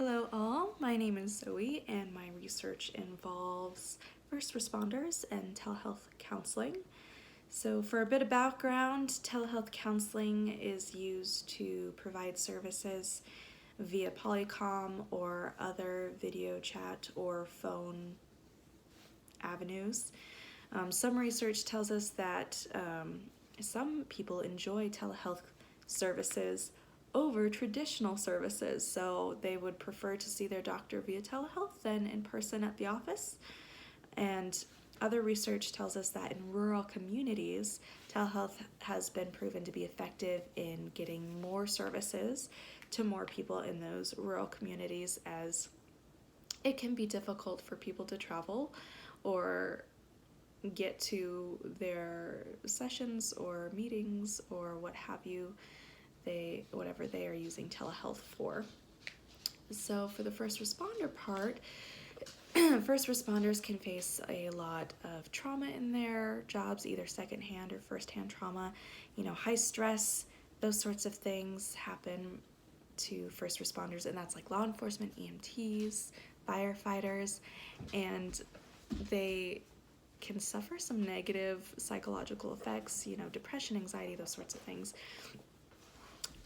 Hello all, my name is Zoe and my research involves first responders and telehealth counseling. So for a bit of background, telehealth counseling is used to provide services via Polycom or other video chat or phone avenues. Some research tells us that some people enjoy telehealth services over traditional services, so they would prefer to see their doctor via telehealth than in person at the office. And other research tells us that in rural communities, telehealth has been proven to be effective in getting more services to more people in those rural communities, as it can be difficult for people to travel or get to their sessions or meetings or what have you, whatever they are using telehealth for. So for the first responder part, first responders can face a lot of trauma in their jobs, either secondhand or firsthand trauma. High stress, those sorts of things happen to first responders, and that's like law enforcement, EMTs, firefighters, and they can suffer some negative psychological effects, depression, anxiety, those sorts of things.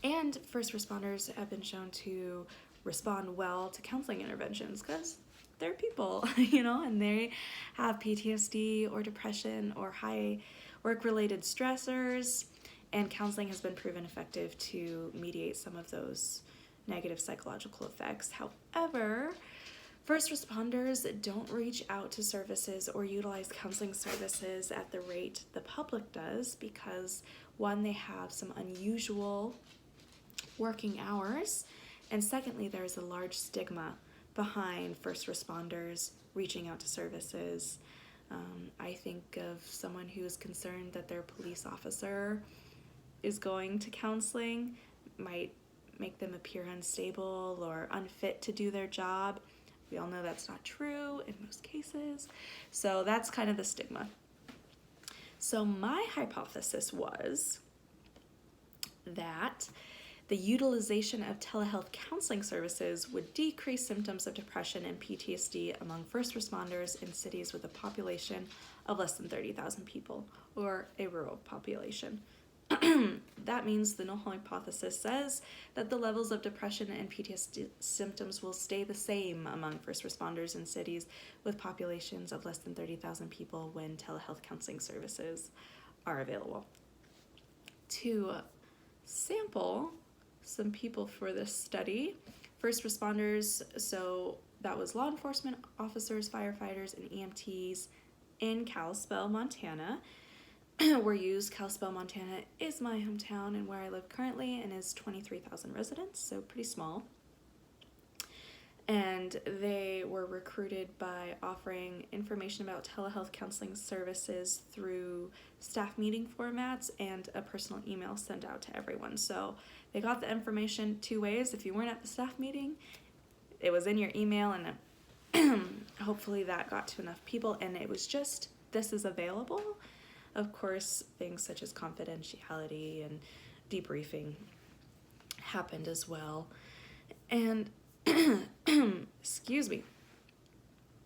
And first responders have been shown to respond well to counseling interventions because they're people, and they have PTSD or depression or high work-related stressors, and counseling has been proven effective to mediate some of those negative psychological effects. However, first responders don't reach out to services or utilize counseling services at the rate the public does because, one, they have some unusual working hours, and secondly, there's a large stigma behind first responders reaching out to services. I think of someone who is concerned that their police officer is going to counseling, might make them appear unstable or unfit to do their job. We all know that's not true in most cases. So that's kind of the stigma. So my hypothesis was that the utilization of telehealth counseling services would decrease symptoms of depression and PTSD among first responders in cities with a population of less than 30,000 people, or a rural population. That means the null hypothesis says that the levels of depression and PTSD symptoms will stay the same among first responders in cities with populations of less than 30,000 people when telehealth counseling services are available. To sample some people for this study, first responders, so that was law enforcement officers, firefighters, and EMTs in Kalispell, Montana, were used. Kalispell, Montana is my hometown and where I live currently, and is 23,000 residents, so pretty small. And they were recruited by offering information about telehealth counseling services through staff meeting formats and a personal email sent out to everyone. So they got the information two ways. If you weren't at the staff meeting, it was in your email, and hopefully that got to enough people, and it was just, this is available. Of course, things such as confidentiality and debriefing happened as well. And excuse me.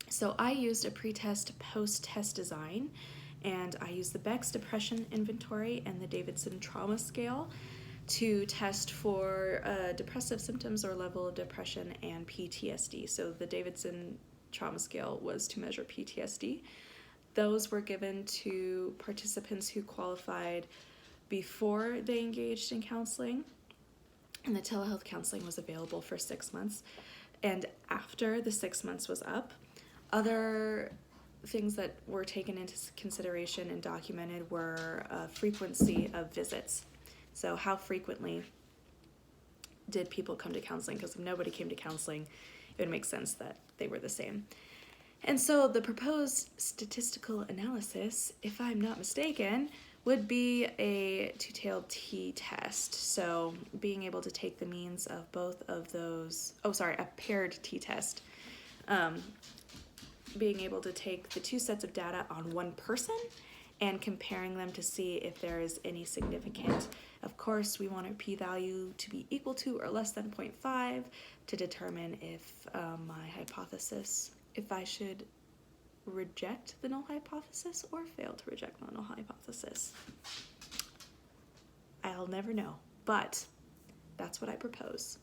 So I used a pre-test, post-test design, and I used the Beck's Depression Inventory and the Davidson Trauma Scale to test for depressive symptoms or level of depression and PTSD. So the Davidson Trauma Scale was to measure PTSD. Those were given to participants who qualified before they engaged in counseling, and the telehealth counseling was available for 6 months. And after the 6 months was up, other things that were taken into consideration and documented were frequency of visits. So how frequently did people come to counseling? Because if nobody came to counseling, it would make sense that they were the same. And so the proposed statistical analysis, if I'm not mistaken, would be a two-tailed t-test. So being able to take the means of both of those, a paired t-test. Being able to take the two sets of data on one person and comparing them to see if there is any significant Of course, we want our p-value to be equal to or less than 0.5 to determine if my hypothesis, if I should reject the null hypothesis or fail to reject the null hypothesis. I'll never know, but that's what I propose.